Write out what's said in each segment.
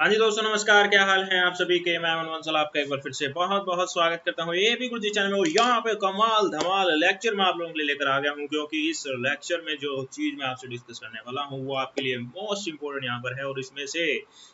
हाँ जी दोस्तों, नमस्कार। क्या हाल है आप सभी के। मैं मनमोहन सलाह आपका एक बार फिर से बहुत बहुत स्वागत करता हूँ ये भी गुरु जी चैनल में। और यहाँ पे कमाल धमाल लेक्चर मैं आप लोगों के लिए लेकर आ गया हूँ, क्योंकि इस लेक्चर में जो चीज़ मैं आपसे डिस्कस करने वाला हूँ वो आपके लिए मोस्ट इंपोर्टेंट यहाँ पर है, और इसमें से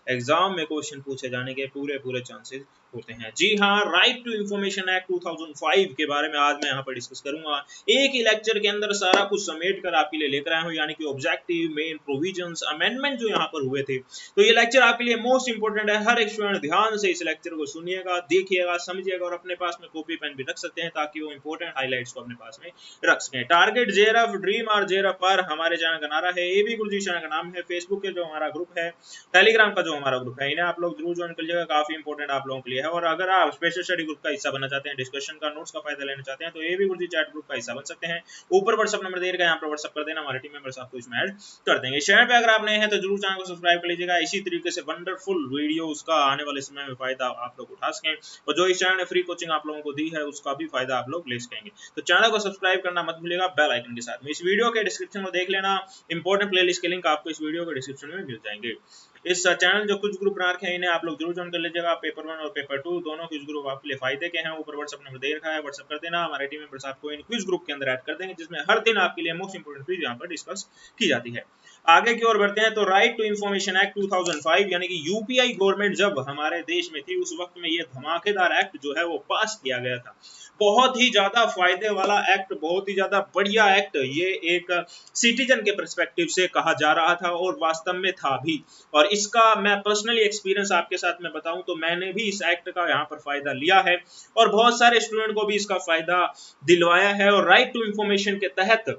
एग्जाम में क्वेश्चन पूछे जाने के पूरे पूरे चांसेस होते हैं। जी हाँ, राइट टू इंफॉर्मेशन एक्ट 2005 के बारे में आज मैं यहाँ पर डिस्कस करूंगा। एक ही लेक्चर के अंदर सारा कुछ समेट कर आपके लिए लेकर आया हूँ, यानी कि ऑब्जेक्टिव, मेन प्रोविजंस, अमेंडमेंट जो यहाँ पर हुए थे। तो ये लेक्चर आपके लिए मोस्ट इंपोर्टेंट है। हर एक स्टूडेंट ध्यान से इस लेक्चर को सुनिएगा, देखिएगा, समझिएगा, और अपने पास में कॉपी पेन भी रख सकते हैं ताकि वो इंपोर्टेंट हाइलाइट्स को अपने पास में रख सकें। टारगेट जेआरएफ ड्रीम और जेआरएफ पर हमारे चैनल का नारा है। एबी गुरुजी चैनल का नाम है। फेसबुक के जो हमारा ग्रुप है, टेलीग्राम का जो हमारा ग्रुप है, इन्हें आप लोग जरूर ज्वाइन करिएगा, काफी इंपोर्टेंट आप लोगों के लिए है। और अगर आप स्पेशल स्टडी ग्रुप का हिस्सा बनना चाहते हैं, डिस्कशन का, नोट्स का फायदा लेना चाहते हैं, तो एबी गुरुजी चैट ग्रुप का हिस्सा बन सकते हैं। ऊपर व्हाट्सएप नंबर दे रखा है, यहाँ पर व्हाट्सएप कर देना, हमारे टीम मेंबर्स आपको इसमें ऐड कर देंगे। चैनल पे अगर आप नए हैं तो जरूर चैनल को सब्सक्राइब कर लीजिएगा, इसी तरीके से वंडरफुल वीडियो उसका आने वाले समय में फायदा आप लोग उठा सकें, और जो इस चैनल ने फ्री कोचिंग आप लोगों को दी है उसका भी फायदा आप लोग ले सकेंगे। तो चैनल को सब्सक्राइब करना मत भूलिएगा बेल आइकन के साथ में। इस वीडियो के डिस्क्रिप्शन में देख लेना, इंपॉर्टेंट प्लेलिस्ट के लिंक आपको इस वीडियो के डिस्क्रिप्शन में मिल जाएंगे। इस चैनल जो कुछ ग्रुप बना रखे हैं इन्हें आप लोग जरूर ज्वाइन कर लीजिएगा। पेपर 1 और पेपर 2 दोनों क्विज ग्रुप आपके लिए फायदे के हैं। ऊपर व्हाट्सएप नंबर दे रखा है, व्हाट्सएप कर देना, हमारे टीम मेंबर्स आपको इन क्विज ग्रुप के अंदर ऐड कर देंगे, जिसमें हर दिन आपके लिए मोस्ट इंपोर्टेंट क्विज यहाँ पर डिस्कस की जाती है। आगे की ओर बढ़ते हैं तो राइट टू इंफॉर्मेशन एक्ट 2005 यानी कि यूपीआई गवर्नमेंट जब हमारे देश में थी उस वक्त में ये धमाकेदार एक्ट जो है वो पास किया गया था। बहुत ही ज्यादा फायदे वाला एक्ट, बहुत ही ज्यादा बढ़िया एक्ट। ये एक सिटीजन के पर्सपेक्टिव से कहा जा रहा था और वास्तव में था भी। और इसका मैं पर्सनली एक्सपीरियंस आपके साथ में बताऊं तो मैंने भी इस एक्ट का यहाँ पर फायदा लिया है, और बहुत सारे स्टूडेंट को भी इसका फायदा दिलवाया है। और राइट टू इंफॉर्मेशन के तहत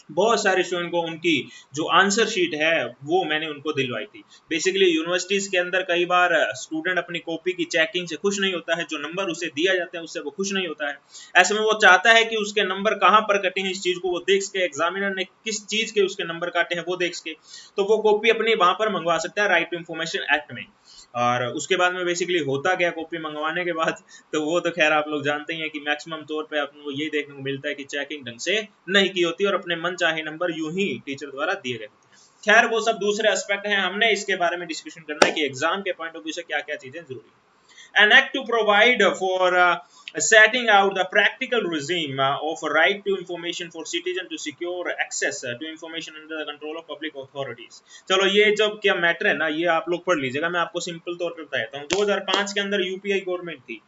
बहुत सारे स्टूडेंट को उनकी जो आंसर शीट है वो मैंने उनको दिलवाई थी। बेसिकली यूनिवर्सिटीज के अंदर कई बार स्टूडेंट अपनी कॉपी की चेकिंग से खुश नहीं होता है, जो नंबर उसे दिया जाता है उससे वो खुश नहीं होता है। ऐसे में वो चाहता है कि उसके नंबर कहाँ पर कटे हैं, इस चीज को वो देख सके, एग्जामिनर ने किस चीज के उसके नंबर काटे हैं वो देख सके, तो वो कॉपी अपनी वहां पर मंगवा सकता है राइट टू इंफॉर्मेशन एक्ट में। और उसके बाद में बेसिकली होता क्या कॉपी मंगवाने के बाद, तो वो तो खैर आप लोग जानते ही हैं कि मैक्सिमम तौर पे आपको ये देखने को मिलता है कि चेकिंग ढंग से नहीं की होती और अपने मन चाहे नंबर यूं ही टीचर द्वारा दिए गए होते हैं। खैर वो सब दूसरे एस्पेक्ट हैं, हमने इसके बारे में डिस्कशन करना है कि एग्जाम के पॉइंट ऑफ व्यू से क्या क्या चीजें जरूरी है। An act to provide for setting out the practical regime of a right to information for citizen to secure access to information under the control of public authorities। चलो ये जब क्या मैटर है ना, ये आप लोग पढ़ लीजिएगा, मैं आपको सिंपल तौर पे बता देता हूँ। 2005 के अंदर यूपीआई गवर्नमेंट थी,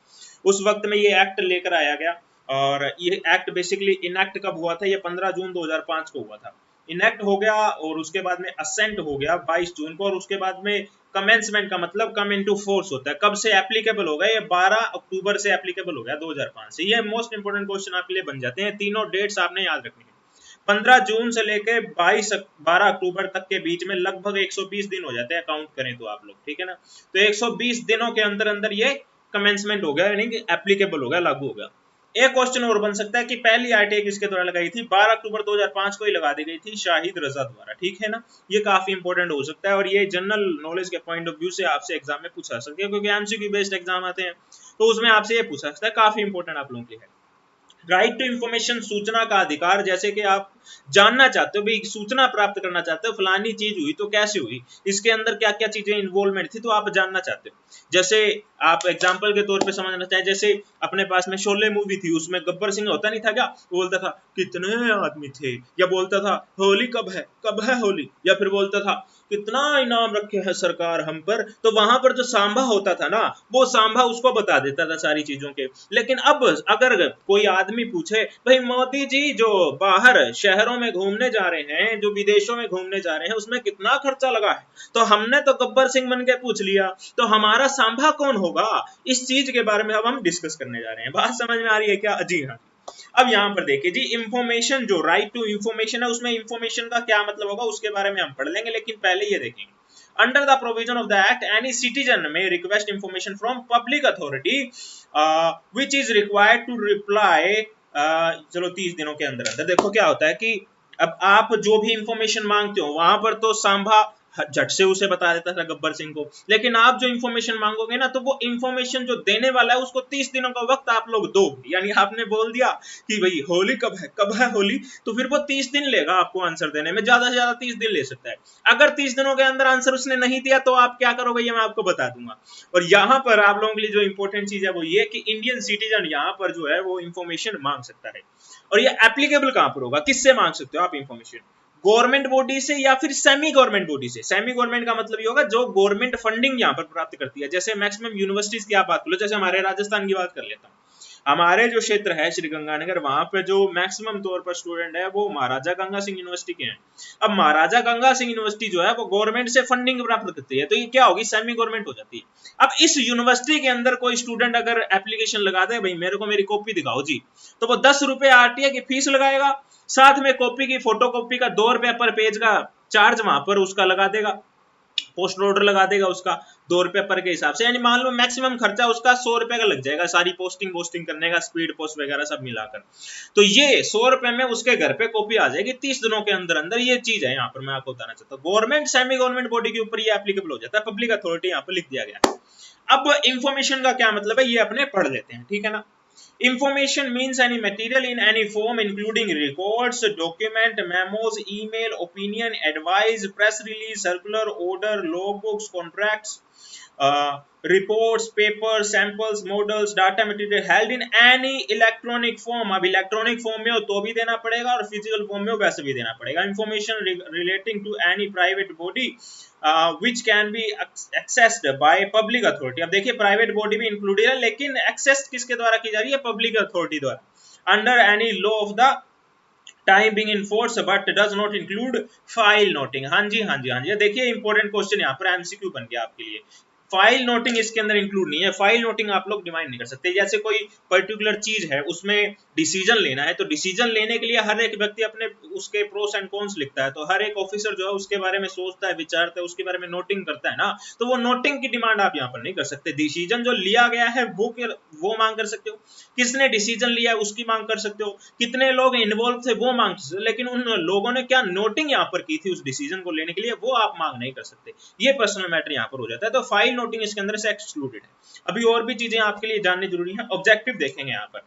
उस वक्त में ये एक्ट लेकर आया गया। और ये एक्ट बेसिकली इनएक्ट कब हुआ था, ये 15 जून 2005 को हुआ था। इनेक्ट हो गया और उसके बाद में असेंट हो गया 22 जून को, और उसके बाद में कमेंसमेंट का मतलब कम इनटू फोर्स होता है। कब से एप्लीकेबल होगा, ये 12 अक्टूबर से एप्लीकेबल हो गया 2005 से। ये मोस्ट इंपोर्टेंट क्वेश्चन आपके लिए बन जाते हैं, तीनों डेट्स आपने याद रखनी है। 15 जून से लेके 12 अक्टूबर तक के बीच में लगभग 120 दिन हो जाते हैं काउंट करें तो आप लोग, ठीक है ना। तो 120 दिनों के अंदर अंदर ये कमेंसमेंट हो गया, यानी कि एप्लीकेबल हो गया, लागू हो गया। एक क्वेश्चन और बन सकता है कि पहली आरटीआई किसके द्वारा लगाई थी, 12 अक्टूबर 2005 को ही लगा दी गई थी, शाहिद रजा द्वारा, ठीक है ना। ये काफी इंपॉर्टेंट हो सकता है, और ये जनरल नॉलेज के पॉइंट ऑफ व्यू से आपसे एग्जाम में पूछा सकते हैं, क्योंकि एमसीक्यू बेस्ड एग्जाम आते हैं तो उसमें आपसे ये पूछा सकता है, काफी इंपॉर्टेंट आप लोगों के लिए है। राइट टू इंफॉर्मेशन, सूचना का अधिकार। जैसे कि आप जानना चाहते हो, भाई सूचना प्राप्त करना चाहते हो, फलानी चीज हुई तो कैसे हुई, इसके अंदर क्या क्या चीजें इन्वॉल्वमेंट थी, तो आप जानना चाहते हो। जैसे आप एग्जांपल के तौर पे समझना चाहे, जैसे अपने पास में शोले मूवी थी, उसमें गब्बर सिंह होता नहीं था क्या, वो बोलता था कितने आदमी थे, या बोलता था होली कब है होली, या फिर बोलता था कितना इनाम रखे हैं सरकार हम पर। तो वहां पर जो सांभा होता था ना, वो सांभा उसको बता देता था सारी चीजों के। लेकिन अब अगर कोई आदमी पूछे, भाई मोदी जी जो बाहर शहरों में घूमने जा रहे हैं, जो विदेशों में घूमने जा रहे हैं, उसमें कितना खर्चा लगा है, तो हमने तो गब्बर सिंह बन के पूछ लिया, तो हमारा सांभा कौन होगा। इस चीज के बारे में अब हम डिस्कस करने जा रहे हैं। बात समझ में आ रही है क्या? जी हाँ। अब यहाँ पर देखिए जी, इंफॉर्मेशन, जो राइट टू इंफॉर्मेशन है, उसमें इंफॉर्मेशन का क्या मतलब होगा उसके बारे में हम पढ़ लेंगे, लेकिन पहले ये देखेंगे। Under the provision of the act, any citizen may request information from public authority, which is required to reply, चलो 30 दिनों के अंदर अंदर। देखो क्या होता है कि अब आप जो भी इंफॉर्मेशन मांगते हो, वहां पर तो सांभा झट से उसे बता देता था गब्बर सिंह को। लेकिन आप जो इन्फॉर्मेशन मांगोगे ना, तो वो इन्फॉर्मेशन जो देने वाला है उसको 30 दिनों का वक्त आप लोग दो। यानी आपने बोल दिया कि भाई होली कब है होली, तो फिर वो 30 दिन लेगा आपको आंसर देने में, ज्यादा से ज्यादा 30 दिन ले सकता है। अगर 30 दिनों के अंदर आंसर उसने नहीं दिया तो आप क्या करोगे ये मैं आपको बता दूंगा। और यहाँ पर आप लोगों के लिए जो इंपॉर्टेंट चीज है वो ये कि इंडियन सिटीजन यहाँ पर जो है वो इंफॉर्मेशन मांग सकता है। और ये एप्लीकेबल कहां पर होगा, किससे मांग सकते हो आप इंफॉर्मेशन? गवर्नमेंट बॉडी से या फिर सेमी गवर्नमेंट बॉडी से। सेमी गवर्नमेंट का मतलब ये होगा जो गवर्नमेंट फंडिंग यहाँ पर प्राप्त करती है। जैसे मैक्सिमम यूनिवर्सिटीज की आप बात कर लो, जैसे हमारे राजस्थान की बात कर लेता हूँ। हमारे जो क्षेत्र है श्रीगंगानगर, वहां पे जो मैक्सिमम तौर पर स्टूडेंट है वो महाराजा गंगा सिंह यूनिवर्सिटी के हैं। अब महाराजा गंगा सिंह यूनिवर्सिटी जो है वो गवर्नमेंट से फंडिंग प्राप्त करती है, तो ये क्या होगी, सेमी गवर्नमेंट हो जाती है। अब इस यूनिवर्सिटी के अंदर कोई स्टूडेंट अगर एप्लीकेशन लगा दे, भाई मेरे को मेरी कॉपी दिखाओ जी, तो वो 10 रुपए आरटीए की फीस लगाएगा, साथ में कॉपी की फोटो कॉपी का 2 रुपए पर पेज का चार्ज वहां पर उसका लगा देगा, पोस्ट ऑर्डर लगा देगा उसका 2 रुपए पर के हिसाब से। यानी मान लो मैक्सिमम खर्चा उसका 100 रुपए का लग जाएगा, सारी पोस्टिंग करने का, स्पीड पोस्ट वगैरह सब मिलाकर। तो ये 100 रुपए में उसके घर पे कॉपी आ जाएगी 30 दिनों के अंदर अंदर। ये चीज है यहाँ पर मैं आपको बताना चाहता हूँ। गवर्नमेंट सेमी गवर्नमेंट बॉडी के ऊपर ये एप्लीकेबल हो जाता है, पब्लिक अथॉरिटी यहाँ पर लिख दिया गया है। अब इंफॉर्मेशन का क्या मतलब है ये अपने पढ़ लेते हैं, ठीक है ना। Information means any material in any form, including records, document, memos, email, opinion, advice, press release, circular, order, logbooks, contracts, reports, papers, samples, models, data material held in any electronic form। अब electronic form में हो तो भी देना पड़ेगा और physical form में हो वैसे भी देना पड़ेगा। Information relating to any private body which can be accessed by public authority। अब देखिए प्राइवेट बॉडी भी इंक्लूडेड है, लेकिन एक्सेस किसके द्वारा की जा रही है, पब्लिक अथॉरिटी द्वारा। Under any law of the time being in force but does not include file noting. हाँ जी हाँ जी हाँ जी, देखिए इंपॉर्टेंट क्वेश्चन यहाँ पर एमसीक्यू बन गया आपके लिए। फाइल नोटिंग इसके अंदर इंक्लूड नहीं है। फाइल नोटिंग आप लोग डिमांड नहीं कर सकते। जैसे कोई पर्टिकुलर चीज है उसमें डिसीजन लेना है, तो डिसीजन लेने के लिए हर एक व्यक्ति अपने उसके प्रोस एंड कॉन्स लिखता है, तो हर एक ऑफिसर जो है उसके बारे में सोचता है, विचारता है, उसके बारे में नोटिंग करता है ना। तो वो नोटिंग की डिमांड आप यहाँ पर नहीं कर सकते। डिसीजन जो लिया गया है वो मांग कर सकते हो, किसने डिसीजन लिया है उसकी मांग कर सकते हो, कितने लोग इन्वॉल्व थे वो मांग सकते हो, लेकिन उन लोगों ने क्या नोटिंग यहाँ पर की थी उस डिसीजन को लेने के लिए, वो आप मांग नहीं कर सकते। ये पर्सनल मैटर यहाँ पर हो जाता है। तो फाइल नोटिंग इसके अंदर से एक्सक्लूडेड है। अभी और भी चीजें आपके लिए जाननी जरूरी है। ऑब्जेक्टिव देखेंगे यहाँ पर,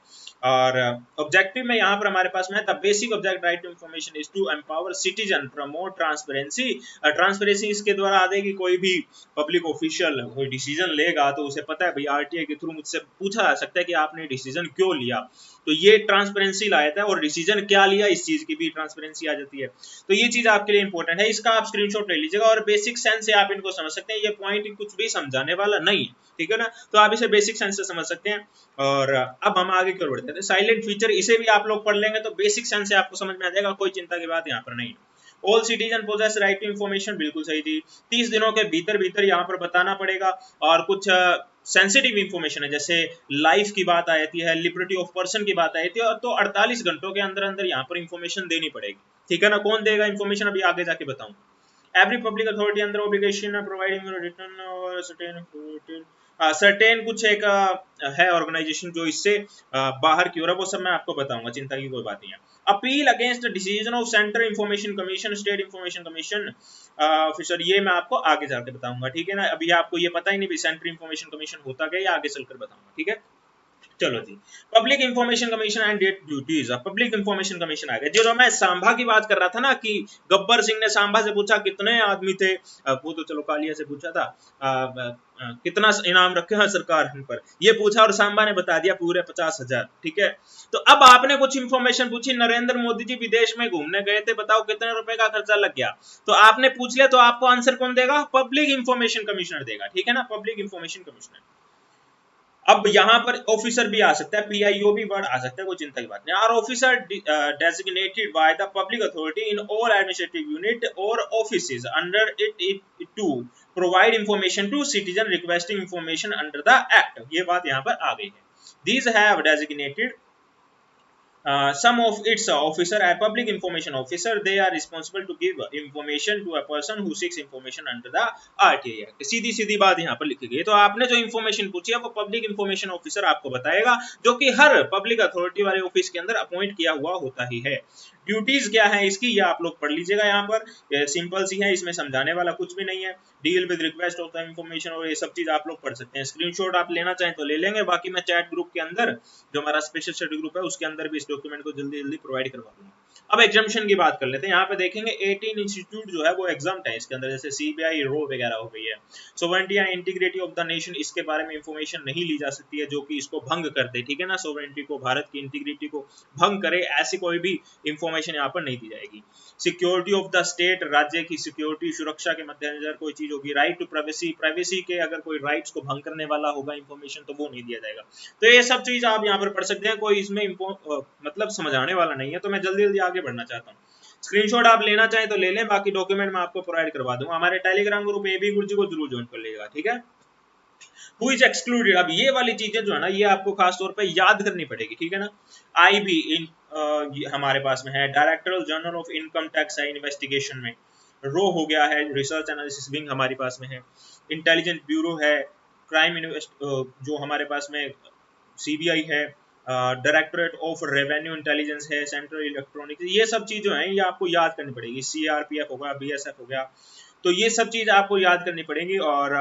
और ऑब्जेक्टिव में यहाँ पर हमारे पास में the basic object right to information is to empower citizen, promote transparency. Transparency इसके द्वारा आ जाएगी, कोई भी पब्लिक ऑफिशियल कोई डिसीजन लेगा तो उसे पता है भाई आरटीआई के थ्रू मुझसे पूछा जा सकता है कि आपने डिसीजन क्यों लिया, तो ये ट्रांसपेरेंसी लाता है। और डिसीजन क्या लिया इस चीज की भी ट्रांसपेरेंसी आ जाती है। तो ये चीज आपके लिए इंपॉर्टेंट है, इसका आप स्क्रीनशॉट ले लीजिएगा और बेसिक सेंस से आप इनको समझ सकते हैं। ये पॉइंट कुछ भी समझाने वाला नहीं है, ठीक है ना, तो आप इसे बेसिक सेंस से समझ सकते हैं। और अब हम आगे की ओर बढ़ते हैं। साइलेंट फीचर, इसे भी आप लोग पढ़ लेंगे तो बेसिक सेंस से आपको समझ में आ जाएगा, कोई चिंता की बात यहाँ पर नहीं है। All citizen possess right to information, बिल्कुल सही थी। 30 दिनों के भीतर यहाँ पर बताना पड़ेगा। और कुछ सेंसिटिव इंफॉर्मेशन है, जैसे लाइफ की बात आती है, लिबर्टी ऑफ पर्सन की बात आती है, तो 48 घंटों के अंदर अंदर यहाँ पर इंफॉर्मेशन देनी पड़ेगी, ठीक है ना। कौन देगा इंफॉर्मेशन अभी आगे जाके बताऊंगा। Every public authority under obligation of providing return or certain कुछ एक है ऑर्गेनाइजेशन जो इससे बाहर की ओर है, वो सब मैं आपको बताऊंगा, चिंता की कोई बात नहीं है। Appeal against decision of central information commission, state information commission officer, ये मैं आपको आगे जाके बताऊंगा, ठीक है ना। अभी आपको ये पता ही नहीं सेंट्रल इंफॉर्मेशन कमीशन होता क्या, ये आगे चलकर बताऊंगा, ठीक है। चलो जी, public information commission and their duties. Public information commission आ गया। जो मैं सांभा की बात कर रहा था ना कि गब्बर सिंह ने सांभा से पूछा कितने आदमी थे, वो तो चलो कालिया से पूछा था, कितना इनाम रखे हैं सरकार हम पर, ये पूछा और सांभा ने बता दिया पूरे 50,000, ठीक है। तो अब आपने कुछ इंफॉर्मेशन पूछी, नरेंद्र मोदी जी विदेश में घूमने गए थे, बताओ कितने रुपए का खर्चा लग गया, तो आपने पूछ लिया, तो आपको आंसर कौन देगा, पब्लिक इंफॉर्मेशन कमिश्नर देगा, ठीक है ना, पब्लिक इंफॉर्मेशन कमिश्नर। अब यहाँ पर ऑफिसर भी आ सकता है, पीआईओ भी वर्ड आ सकता है, कोई चिंता की बात नहीं। Are officer designated by the public authority in all administrative unit और offices under it to provide information to citizen requesting information under the act. ये बात यहाँ पर आ गई है। These have designated some of its officer are public information officer, they are responsible to give information to a person who seeks information under the RTA Act। सीधी सीधी बात यहाँ पर लिखी गई है। तो आपने जो इंफॉर्मेशन पूछी है वो पब्लिक इंफॉर्मेशन ऑफिसर आपको बताएगा, जो कि हर पब्लिक अथॉरिटी वाले ऑफिस के अंदर अपॉइंट किया हुआ होता ही है। ड्यूटीज क्या है इसकी, ये आप लोग पढ़ लीजिएगा। यहाँ पर सिंपल सी है, इसमें समझाने वाला कुछ भी नहीं है। Deal with request of the information और ये सब चीज आप लोग पढ़ सकते हैं। स्क्रीनशॉट आप लेना चाहें तो ले लेंगे, बाकी मैं चैट ग्रुप के अंदर, जो हमारा स्पेशल स्टडी ग्रुप है, उसके अंदर भी इस डॉक्यूमेंट को जल्दी जल्दी प्रोवाइड करवा दूंगा। अब एग्जामिशन की बात कर लेते हैं। यहाँ पे देखेंगे 18 इंस्टीट्यूट जो है वो एग्जाम है इसके अंदर, जैसे सीबीआई, रो वगैरह हो गई है। Sovereignty and integrity of the nation, इसके बारे में इंफॉर्मेशन नहीं ली जा सकती है जो कि इसको भंग करते, ठीक है ना। सोवरेनिटी को, भारत की इंटीग्रिटी को भंग करे, ऐसी कोई भी इंफॉर्मेशन यहाँ पर नहीं दी जाएगी। सिक्योरिटी ऑफ द स्टेट, राज्य की सिक्योरिटी, सुरक्षा के मद्देनजर कोई चीज होगी। राइट टू प्राइवेसी, प्राइवेसी के अगर कोई राइट्स को भंग करने वाला होगा इंफॉर्मेशन तो वो नहीं दिया जाएगा। तो ये सब चीज आप यहाँ पर पढ़ सकते हैं, कोई इसमें मतलब समझाने वाला नहीं है, तो मैं जल्दी जल्दी आगे बढ़ना चाहता हूँ। स्क्रीनशॉट आप लेना चाहें तो ले लें, बाकी डॉक्यूमेंट मैं आपको प्रोवाइड करवा दूंगा। हमारे टेलीग्राम ग्रुप एबी गुरुजी को जरूर ज्वाइन कर लीजिएगा, ठीक है। हु इज एक्सक्लूडेड, अब ये वाली चीजें जो है ना, ये आपको खास तौर पे याद करनी पड़ेगी, ठीक है ना। आईबी हमारे पास में है, director general of income tax है इन्वेस्टिगेशन में। रो हो गया है, रिसर्च एनालिसिस विंग हमारे पास में है। इंटेलिजेंस ब्यूरो है, क्राइम जो हमारे पास में सीबीआई है, डायरेक्टरेट ऑफ रेवेन्यू इंटेलिजेंस है, सेंट्रल इलेक्ट्रॉनिक्स, ये सब चीज जो है ये आपको याद करनी पड़ेगी। सीआरपीएफ होगा, बीएसएफ हो गया, तो ये सब चीज आपको याद करनी पड़ेगी। और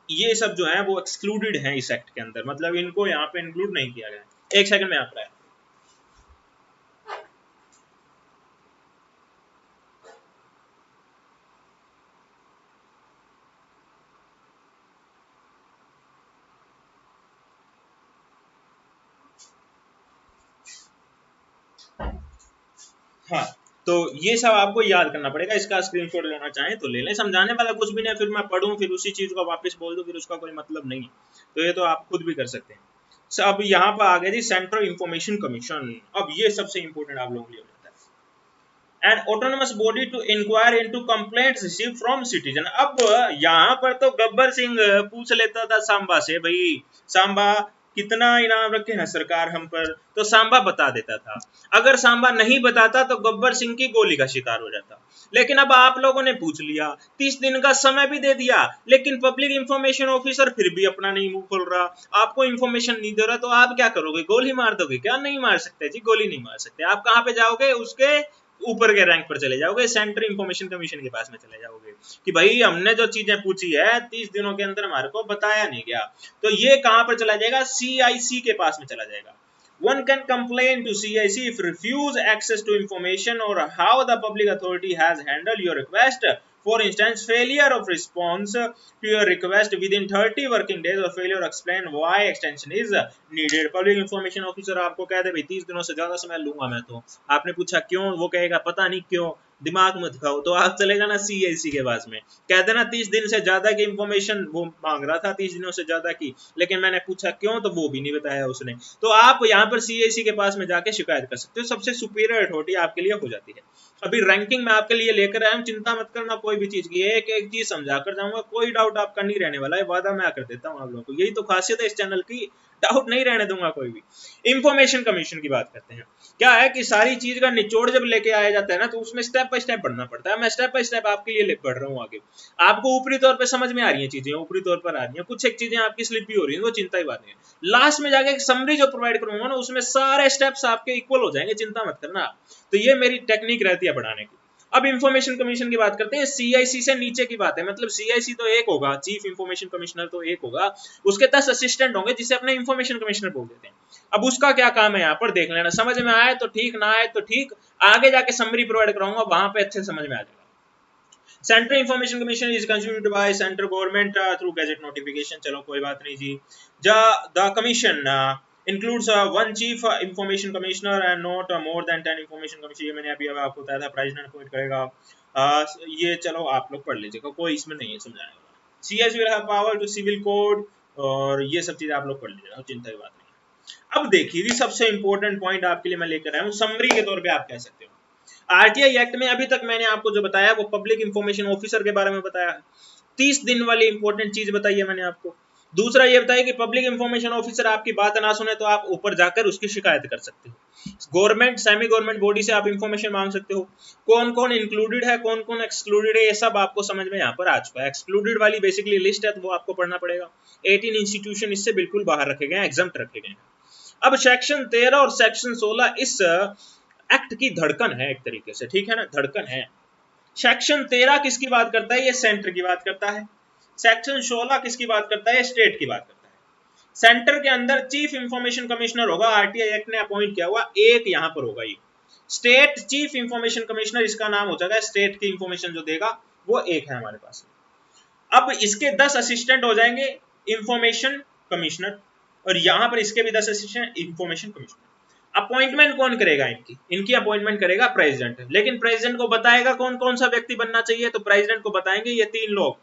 ये सब जो है वो एक्सक्लूडेड है इस एक्ट के अंदर, मतलब इनको यहाँ पे इंक्लूड नहीं किया गया। एक सेकंड में आप रहा है। हाँ, तो ये सब आपको याद करना पड़ेगा। इसका स्क्रीनशॉट लेना चाहें तो ले लें, समझाने वाला कुछ भी नहीं, फिर मैं पढ़ूं फिर उसी चीज को वापस बोल दूं, फिर उसका कोई मतलब नहीं है। तो ये तो आप खुद भी कर सकते हैं। अब यहाँ पर आ गया जी सेंट्रल इंफॉर्मेशन कमीशन। अब ये सबसे इंपॉर्टेंट आप लोगों के लिए हो जाता है, an autonomous body to inquire into complaints receive from citizen. अब यहाँ पर तो गब्बर सिंह पूछ लेता था सांबा से, भाई सांबा कितना इनाम रखे हैं सरकार हम पर, तो सांबा बता देता था। अगर सांबा नहीं बताता तो गब्बर सिंह की गोली का शिकार हो जाता। लेकिन अब आप लोगों ने पूछ लिया, 30 दिन का समय भी दे दिया, लेकिन पब्लिक इंफॉर्मेशन ऑफिसर फिर भी अपना नहीं मुंह खोल रहा, आपको इंफॉर्मेशन नहीं दे रहा, तो आप क्या करोगे? गोली मार दोगे क्या? नहीं मार सकते जी, गोली नहीं मार सकते। आप कहाँ पे जाओगे? उसके ऊपर के रैंक पर चले जाओगे, सेंट्रल इंफॉर्मेशन कमीशन के पास में चले जाओगे कि भाई हमने जो चीजें पूछी है 30 दिनों के अंदर हमारे को बताया नहीं गया। तो ये कहां पर चला जाएगा? CIC के पास में चला जाएगा। One can complain to CIC if refuse access to information or how the public authority has handled your request. For instance, failure of response to your request within 30 working days or failure to explain why extension is needed. Public information officer आपको कह दे भाई 30 दिनों से ज्यादा समय लूंगा मैं, तो आपने पूछा क्यों, वो कहेगा पता नहीं क्यों, दिमाग मत खाओ, तो आप चलेगा ना CIC के पास में, कह देना 30 दिन से ज्यादा की इंफॉर्मेशन वो मांग रहा था, 30 दिनों से ज्यादा की, लेकिन मैंने पूछा क्यों तो वो भी नहीं बताया उसने। तो आप यहाँ पर CIC के पास में जाके शिकायत कर सकते हो, सबसे सुपीरियर अथॉरिटी आपके लिए हो जाती है। अभी रैंकिंग में आपके लिए लेकर आया हूँ, चिंता मत करना कोई भी चीज की, एक एक चीज समझा कर जाऊंगा, कोई डाउट आपका नहीं रहने वाला है, वादा मैं कर देता हूँ आप लोगों को। यही तो खासियत है इस चैनल की, डाउट नहीं रहने दूंगा कोई भी। इंफॉर्मेशन कमीशन की बात करते हैं। क्या है कि सारी चीज का निचोड़ जब लेके आया जाता है ना, तो उसमें स्टेप बाय स्टेप बढ़ना पड़ता है। मैं स्टेप बाय स्टेप आपके लिए बढ़ रहा हूँ आगे। आपको ऊपरी तौर पे समझ में आ रही है चीजें, ऊपरी तौर पर आ रही है, कुछ एक चीजें आपकी स्लिप भी हो रही है, वो चिंता ही बात नहीं है। लास्ट में जाके एक समरी जो प्रोवाइड करूंगा ना, उसमें सारे स्टेप्स आपके इक्वल हो जाएंगे, चिंता मत करना। तो ये मेरी टेक्निक रहती है बढ़ाने की। अब इंफॉर्मेशन कमीशन की बात करते हैं। CIC से नीचे की बात है, मतलब CIC तो एक होगा, चीफ इंफॉर्मेशन कमिश्नर तो एक होगा, उसके 10 असिस्टेंट होंगे जिसे अपने इंफॉर्मेशन कमिश्नर बोल देते हैं। अब उसका क्या काम है यहाँ पर देख लेना, समझ में आए तो ठीक, ना आए तो ठीक, आगे जाके समरी प्रोवाइड कराऊंगा, वहां पे अच्छे समझ में आ जाएगा। Central information commission is constituted by central government through gazette notification. चलो कोई बात नहीं जी। The commission includes one chief information commissioner and not more than 10 information commissioner। ये मैंने अभी आपको बताया था, प्रेसिडेंट अपॉइंट करेगा। ये चलो आप लोग पढ़ लीजिएगा, कोई इसमें नहीं है समझाने वाला। CIC will have power to civil code, और ये सब चीजें आप लोग पढ़ लीजिएगा, चिंता की बात नहीं है। अब देखिए जी, सबसे इंपॉर्टेंट पॉइंट आपके लिए मैं लेकर आया हूँ, समरी के तौर पे आप कह सकते हो। RTI एक्ट में अभी तक मैंने आपको जो बताया वो पब्लिक इंफॉर्मेशन ऑफिसर के बारे में बताया है। 30 दिन वाली इंपॉर्टेंट चीज बताई है मैंने आपको। दूसरा ये बताया कि पब्लिक इंफॉर्मेशन ऑफिसर आपकी बात ना सुने तो आप ऊपर जाकर उसकी शिकायत कर सकते हो। गवर्नमेंट सेमी गवर्नमेंट बॉडी से आप इंफॉर्मेशन मांग सकते हो। कौन कौन इंक्लूडेड है, कौन कौन एक्सक्लूडेड है, ये सब आपको समझ में यहाँ पर आ चुका है। एक्सक्लूडेड वाली बेसिकली लिस्ट है, तो वो आपको पढ़ना पड़ेगा। 18 इंस्टीट्यूशन इससे बिल्कुल बाहर रखे गए हैं, एग्जम्प्ट रखे गए हैं। अब सेक्शन 13 और सेक्शन 16 इस एक्ट की धड़कन है एक तरीके से, ठीक है ना, धड़कन है। सेक्शन 13 किसकी बात करता है? ये सेंटर की बात करता है। सेक्शन 16 किसकी बात करता है? स्टेट की बात करता है। सेंटर के अंदर चीफ इंफॉर्मेशन कमिश्नर होगा, आरटीआई एक्ट ने अपॉइंट किया हुआ, एक यहां पर होगा। ये स्टेट चीफ इंफॉर्मेशन कमिश्नर, इसका नाम हो जाएगा, स्टेट की इंफॉर्मेशन जो देगा वो एक है हमारे पास। अब इसके 10 असिस्टेंट हो जाएंगे इंफॉर्मेशन कमिश्नर, और यहां पर इसके भी 10 असिस्टेंट इंफॉर्मेशन कमिश्नर। अपॉइंटमेंट कौन करेगा? इनकी अपॉइंटमेंट करेगा प्रेसिडेंट, लेकिन प्रेसिडेंट को बताएगा कौन कौन सा व्यक्ति बनना चाहिए, तो प्रेसिडेंट को बताएंगे ये 3 लोग,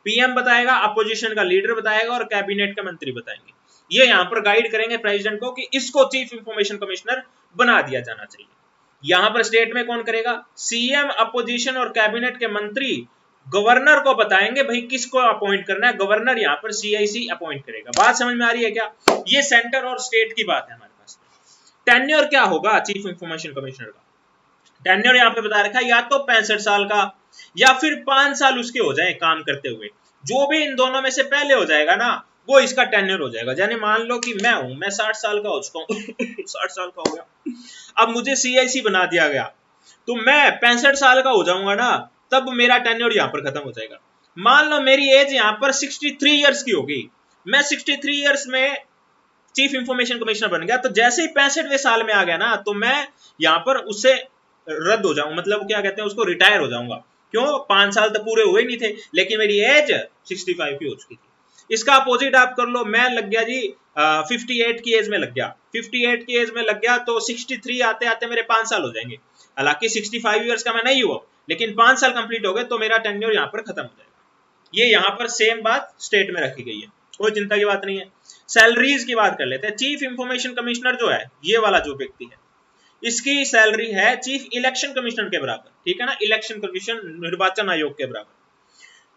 पीएम बताएगा, अपोजिशन का लीडर बताएगा और कैबिनेट का मंत्री बताएंगे। ये यहां पर गाइड करेंगे प्रेसिडेंट को कि इसको चीफ इंफॉर्मेशन कमिश्नर बना दिया जाना चाहिए। यहां पर स्टेट में कौन करेगा? सीएम, अपोजिशन और कैबिनेट के मंत्री गवर्नर को बताएंगे भाई किसको अपॉइंट करना है, गवर्नर यहां पर सीआईसी अपॉइंट करेगा। बात समझ में आ रही है क्या? ये सेंटर और स्टेट की बात है हमारे पास। टेन्योर क्या होगा चीफ इंफॉर्मेशन कमिश्नर का? टेन्योर यहां पे बता रखा है, या तो 65 साल का या फिर 5 साल उसके हो जाए काम करते हुए, जो भी इन दोनों में से पहले हो जाएगा ना वो इसका टेन्योर हो जाएगा। यानी मान लो कि मैं 60 साल का हो चुका हूं 60 साल का हो गया, अब मुझे सीआईसी बना दिया गया, तो मैं 65 साल का हो जाऊंगा ना, तब मेरा टेन्योर यहां पर खत्म हो जाएगा। मान लो मेरी एज यहां पर 63 इयर्स की होगी, मैं 63 इयर्स में चीफ इंफॉर्मेशन कमिश्नर बन गया, तो जैसे ही 65वें साल में आ गया ना, तो मैं यहां पर उससे रद्द हो जाऊंगा, मतलब क्या कहते हैं उसको, रिटायर हो जाऊंगा। क्यों? 5 साल तो पूरे हुए नहीं थे, लेकिन मेरी एज 65 की हो चुकी थी। इसका अपोजिट आप कर लो, मैं लग गया जी 58 की एज में लग गया, 58 की एज में लग गया, तो 63 आते आते मेरे 5 साल हो जाएंगे। हालांकि 65 इयर्स का मैं नहीं हुआ, लेकिन 5 साल कंप्लीट हो गए तो मेरा टेन्योर यहाँ पर खत्म हो जाएगा। ये यहाँ पर सेम बात स्टेट में रखी गई है, कोई चिंता की बात नहीं है। सैलरीज की बात कर लेते हैं। चीफ इंफॉर्मेशन कमिश्नर जो है, ये वाला जो व्यक्ति है, इसकी सैलरी है चीफ इलेक्शन कमिश्नर के बराबर, ठीक है ना, इलेक्शन कमीशन, निर्वाचन आयोग के बराबर।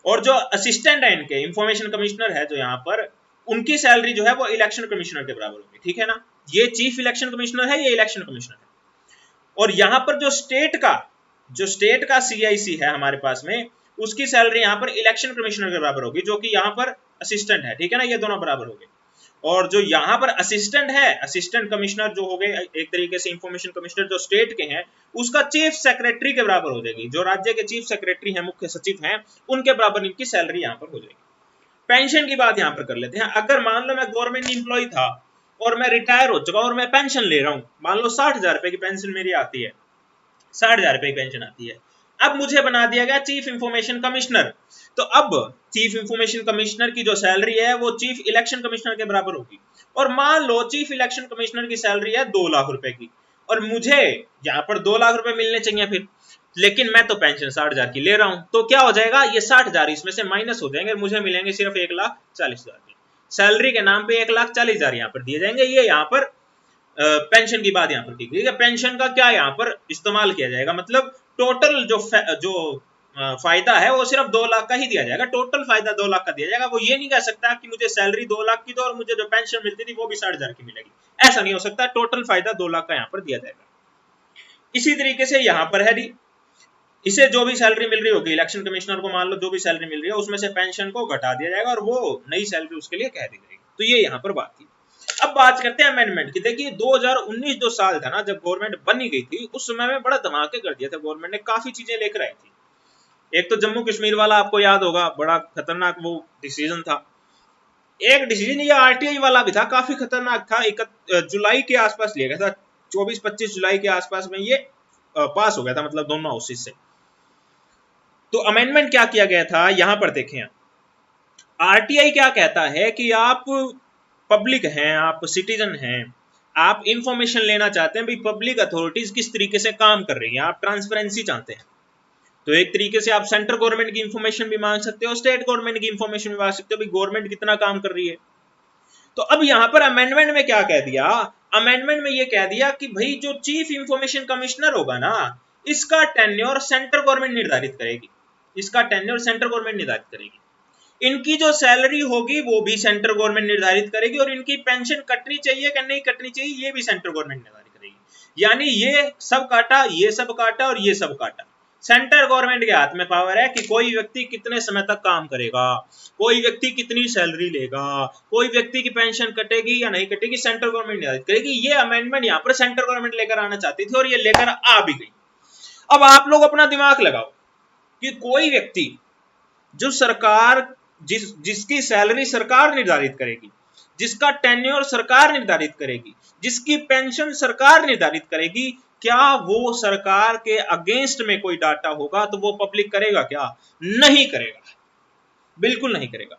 और जो असिस्टेंट है इनके, इंफॉर्मेशन कमिश्नर है जो यहाँ पर, उनकी सैलरी जो है वो इलेक्शन कमिश्नर के बराबर होगी, ठीक है ना। ये चीफ इलेक्शन कमिश्नर है, ये इलेक्शन कमिश्नर है। और यहाँ पर जो स्टेट का सीआईसी है हमारे पास में, उसकी सैलरी यहाँ पर इलेक्शन कमिश्नर के बराबर होगी, जो कि यहाँ पर असिस्टेंट है, ठीक है ना, ये दोनों बराबर हो गए। और जो यहाँ पर असिस्टेंट है, असिस्टेंट कमिश्नर जो हो गए एक तरीके से इंफॉर्मेशन कमिश्नर जो स्टेट के हैं, उसका चीफ सेक्रेटरी के बराबर हो जाएगी। जो राज्य के चीफ सेक्रेटरी हैं, मुख्य सचिव हैं, उनके बराबर इनकी सैलरी यहाँ पर हो जाएगी। पेंशन की बात यहाँ पर कर लेते हैं। अगर मान लो मैं गवर्नमेंट एम्प्लॉय था और मैं रिटायर हो चुका और मैं पेंशन ले रहा हूं, मान लो 60,000 रुपए की पेंशन मेरी आती है, 60,000 रुपए की पेंशन आती है। अब मुझे बना दिया गया चीफ इंफॉर्मेशन कमिश्नर, तो अब चीफ इंफॉर्मेशन कमिश्नर की जो सैलरी है वो चीफ इलेक्शन कमिश्नर के बराबर होगी। और मान लो चीफ इलेक्शन कमिश्नर की सैलरी है 2 लाख रुपए की, और मुझे यहाँ पर 2 लाख रुपए मिलने चाहिए फिर, लेकिन मैं तो पेंशन 60,000 की ले रहा हूं, तो क्या हो जाएगा, ये 60,000 इसमें से माइनस हो जाएंगे, मुझे मिलेंगे सिर्फ 1,40,000 की सैलरी के नाम पे 1,40,000 यहाँ पर दिए जाएंगे। ये यहाँ पर पेंशन की बात यहाँ पर की गई। पेंशन का क्या यहाँ पर इस्तेमाल किया जाएगा, मतलब टोटल जो फायदा है वो सिर्फ 2 लाख का ही दिया जाएगा, टोटल फायदा 2 लाख का दिया जाएगा। वो ये नहीं कह सकता कि मुझे सैलरी 2 लाख की दो और मुझे जो पेंशन मिलती थी वो भी 60,000 की मिलेगी, ऐसा नहीं हो सकता। टोटल फायदा 2 लाख का यहाँ पर दिया जाएगा। इसी तरीके से यहाँ पर है डी, इसे जो भी सैलरी मिल रही होगी, इलेक्शन कमिश्नर को मान लो जो भी सैलरी मिल रही है उसमें से पेंशन को घटा दिया जाएगा और वो नई सैलरी उसके लिए कह दी जाएगी। तो ये यहाँ पर बात थी। अब बात करते हैं अमेंडमेंट की। देखिए 2019 जो साल था ना, जब गवर्नमेंट बनी गई थी, उस समय में बड़ा धमाके कर दिया था गवर्नमेंट ने, काफी चीजें लेकर आई थी। एक तो जम्मू कश्मीर वाला आपको याद होगा, बड़ा खतरनाक वो डिसीजन था। एक डिसीजन ये आरटीआई वाला भी था, काफी खतरनाक था। 1 जुलाई के आसपास लिया गया था, 24-25 जुलाई के आसपास में ये पास हो गया था, मतलब दोनों हाउसेस से। तो अमेंडमेंट क्या किया गया था यहां पर देखें। आरटीआई क्या कहता है कि आप पब्लिक हैं, आप सिटीजन हैं, आप इंफॉर्मेशन लेना चाहते हैं भाई पब्लिक अथॉरिटीज किस तरीके से काम कर रही हैं, आप ट्रांसपेरेंसी चाहते हैं, तो एक तरीके से आप सेंट्रल गवर्नमेंट की इंफॉर्मेशन भी मांग सकते हो, स्टेट गवर्नमेंट की इंफॉर्मेशन भी मांग सकते हो, भाई गवर्नमेंट कितना काम कर रही है। तो अब यहां पर अमेंडमेंट में क्या कह दिया, अमेंडमेंट में ये कह दिया कि भाई जो चीफ इंफॉर्मेशन कमिश्नर होगा ना, इसका टेन्योर सेंट्रल गवर्नमेंट निर्धारित करेगी, इसका टेन्योर सेंट्रल गवर्नमेंट निर्धारित करेगी। इनकी जो सैलरी होगी वो भी सेंट्रल गवर्नमेंट निर्धारित करेगी, और इनकी पेंशन कटनी चाहिए कि नहीं कटनी चाहिए ये भी सेंट्रल गवर्नमेंट निर्धारित करेगी। यानी ये सब काटा, ये सब काटा और ये सब काटा, सेंट्रल गवर्नमेंट के हाथ में पावर है कि कोई व्यक्ति कितने समय तक काम करेगा, कोई व्यक्ति कितनी सैलरी लेगा, कोई व्यक्ति की पेंशन कटेगी या नहीं कटेगी, सेंट्रल गवर्नमेंट निर्धारित करेगी। ये अमेंडमेंट यहाँ पर सेंट्रल गवर्नमेंट लेकर आना चाहती थी और ये लेकर आ भी गई। अब आप लोग अपना दिमाग लगाओ कि कोई व्यक्ति जो सरकार जिसकी सैलरी सरकार निर्धारित करेगी, जिसका टेन्योर सरकार निर्धारित करेगी, जिसकी पेंशन सरकार निर्धारित करेगी, क्या वो सरकार के अगेंस्ट में कोई डाटा होगा तो वो पब्लिक करेगा क्या? नहीं करेगा, बिल्कुल नहीं करेगा,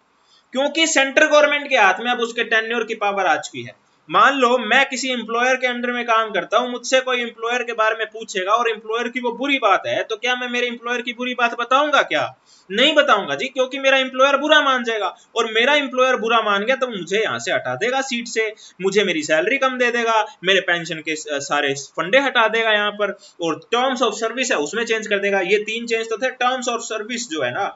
क्योंकि सेंट्रल गवर्नमेंट के हाथ में अब उसके टेन्योर की पावर आ चुकी है। मान लो मैं किसी एम्प्लॉयर के अंडर में काम करता हूं, मुझसे कोई एम्प्लॉयर के बारे में पूछेगा और एम्प्लॉयर की वो बुरी बात है, तो क्या मैं मेरे एम्प्लॉयर की बुरी बात बताऊंगा क्या? नहीं बताऊंगा जी, क्योंकि मेरा एम्प्लॉयर बुरा मान जाएगा, और मेरा एम्प्लॉयर बुरा मान गया तो मुझे यहां से हटा देगा सीट से, मुझे मेरी सैलरी कम दे देगा, मेरे पेंशन के सारे फंडे हटा देगा यहाँ पर, और टर्म्स ऑफ सर्विस है उसमें चेंज कर देगा। ये 3 चेंज तो थे। टर्म्स ऑफ सर्विस जो है ना,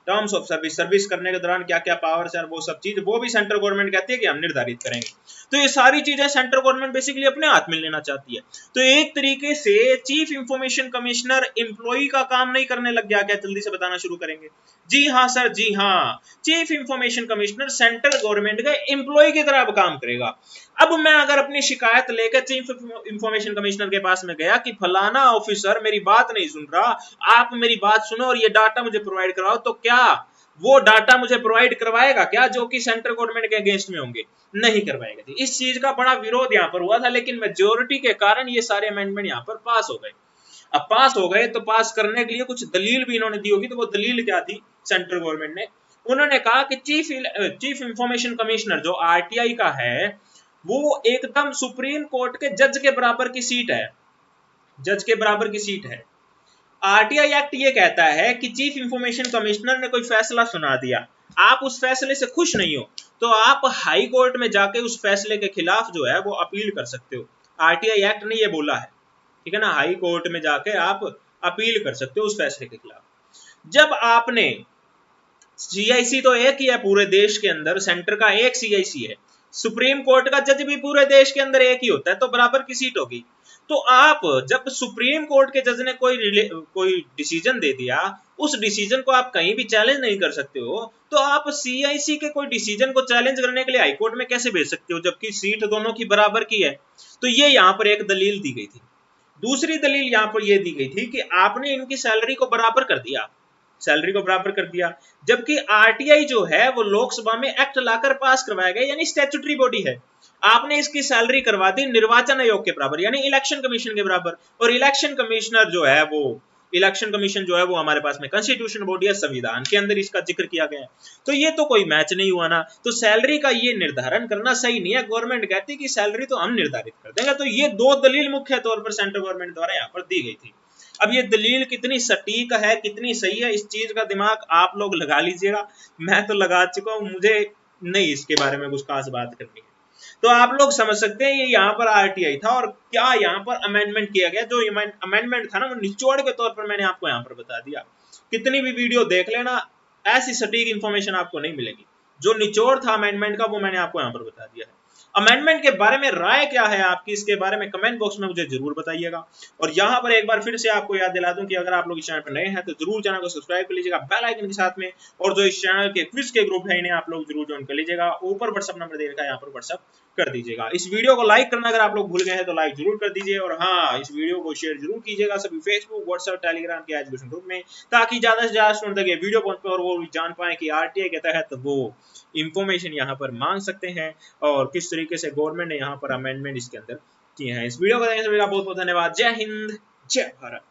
टर्म्स ऑफ सर्विस करने के दौरान क्या क्या पावर्स है वो सब चीज, वो भी सेंट्रल गवर्नमेंट कहती है कि हम निर्धारित करेंगे। तो ये सारी चीजें सेंट्रल गवर्नमेंट बेसिकली अपने हाथ में लेना चाहती है। तो एक तरीके से चीफ इंफॉर्मेशन कमिश्नर एम्प्लॉई का काम नहीं करने लग गया क्या? जल्दी से बताना शुरू करेंगे। जी हाँ सर, जी हाँ, chief information commissioner central government का एम्प्लॉई की तरह अब काम करेगा। अब मैं अगर अपनी शिकायत लेकर चीफ इंफॉर्मेशन कमिश्नर के पास में गया कि फलाना ऑफिसर मेरी बात नहीं सुन रहा, आप मेरी बात सुनो और ये डाटा मुझे प्रोवाइड कराओ, तो क्या वो डाटा मुझे प्रोवाइड करवाएगा क्या जो कि सेंट्रल गवर्नमेंट के अगेंस्ट में होंगे? नहीं करवाएगा जी। इस चीज का बड़ा विरोध यहाँ पर हुआ था, लेकिन मेजोरिटी के कारण ये सारे अमेंडमेंट यहाँ पर पास हो गए। अब पास हो गए तो पास करने के लिए कुछ दलील भी इन्होंने दी होगी, तो वो दलील क्या थी सेंट्रल गवर्नमेंट ने? उन्होंने कहा कि चीफ इंफॉर्मेशन कमिश्नर जो आरटीआई का है, वो एकदम सुप्रीम कोर्ट के जज के बराबर की सीट है, जज के बराबर की सीट है। आरटीआई एक्ट ये कहता है कि चीफ इंफॉर्मेशन कमिश्नर ने कोई फैसला सुना दिया, आप उस फैसले से खुश नहीं हो तो आप हाई कोर्ट में जाके उस फैसले के खिलाफ जो है वो अपील कर सकते हो। आरटीआई एक्ट ने ये बोला है, ठीक है ना, हाई कोर्ट में जाके आप अपील कर सकते हो उस फैसले के खिलाफ। जब आपने सीआईसी तो एक ही है पूरे देश के अंदर, सेंटर का एक सीआईसी है, सुप्रीम कोर्ट का जज भी पूरे देश के अंदर एक ही होता है, तो बराबर की सीट होगी। तो आप जब सुप्रीम कोर्ट के जज ने कोई डिसीजन दे दिया, उस डिसीजन को आप कहीं भी चैलेंज नहीं कर सकते हो, तो आप सीआईसी के कोई डिसीजन को चैलेंज करने के लिए हाई कोर्ट में कैसे भेज सकते हो, जबकि सीट दोनों की बराबर की है? तो ये यहाँ पर एक दलील दी गई थी। दूसरी दलील यहाँ पर यह दी गई थी कि आपने इनकी सैलरी को बराबर कर दिया, सैलरी को बराबर कर दिया, जबकि आरटीआई जो है वो लोकसभा में एक्ट लाकर पास करवाया गया, यानी स्टैट्यूटरी बॉडी है। आपने इसकी सैलरी करवा दी निर्वाचन आयोग के बराबर, यानी इलेक्शन कमीशन के बराबर, और इलेक्शन कमिश्नर जो है वो, इलेक्शन कमीशन जो है वो हमारे पास में कॉन्स्टिट्यूशन बॉडी है, संविधान के अंदर इसका जिक्र किया गया है। तो ये तो कोई मैच नहीं हुआ ना। तो सैलरी का ये निर्धारण करना सही नहीं है। गवर्नमेंट कहती कि सैलरी तो हम निर्धारित कर देंगे। तो ये दो दलील मुख्य तौर पर सेंट्रल गवर्नमेंट द्वारा यहाँ पर दी गई थी। अब ये दलील कितनी सटीक है, कितनी सही है, इस चीज का दिमाग आप लोग लगा लीजिएगा। मैं तो लगा चुका हूं, मुझे नहीं इसके बारे में कुछ खास बात करनी है। तो आप लोग समझ सकते हैं ये यहाँ पर आरटीआई था और क्या यहाँ पर अमेंडमेंट किया गया। जो अमेंडमेंट था ना वो निचोड़ के तौर पर मैंने आपको यहाँ पर बता दिया। कितनी भी वीडियो देख लेना, ऐसी सटीक इंफॉर्मेशन आपको नहीं मिलेगी। जो निचोड़ था अमेंडमेंट का वो मैंने आपको यहाँ पर बता दिया है। अमेंडमेंट के बारे में राय क्या है आपकी, इसके बारे में कमेंट बॉक्स में मुझे जरूर बताइएगा। और यहाँ पर एक बार फिर से आपको याद दिला दूं कि अगर आप लोग इस चैनल पर नए हैं तो जरूर चैनल को सब्सक्राइब कर लीजिएगा बेल आइकन के साथ में, और जो इस चैनल के क्विज के ग्रुप है इन्हें आप लोग जरूर ज्वाइन कर लीजिएगा। ऊपर व्हाट्सएप नंबर दे रखा है, यहाँ पर व्हाट्सएप कर दीजिएगा। इस वीडियो को लाइक करना अगर आप लोग भूल गए हैं तो लाइक जरूर कर दीजिए, और हाँ, इस वीडियो को शेयर जरूर कीजिएगा सभी फेसबुक, व्हाट्सएप, टेलीग्राम के एजुकेशन ग्रुप में, ताकि ज्यादा से ज्यादा स्टूडेंट तक ये वीडियो पहुंच पाए और वो जान पाए कि आरटीआई के तहत वो इंफॉर्मेशन यहाँ पर मांग सकते हैं और किस तरीके से गवर्नमेंट ने यहाँ पर अमेंडमेंट इसके अंदर किए हैं। इस वीडियो को देखने के लिए बहुत बहुत धन्यवाद। जय हिंद, जय भारत।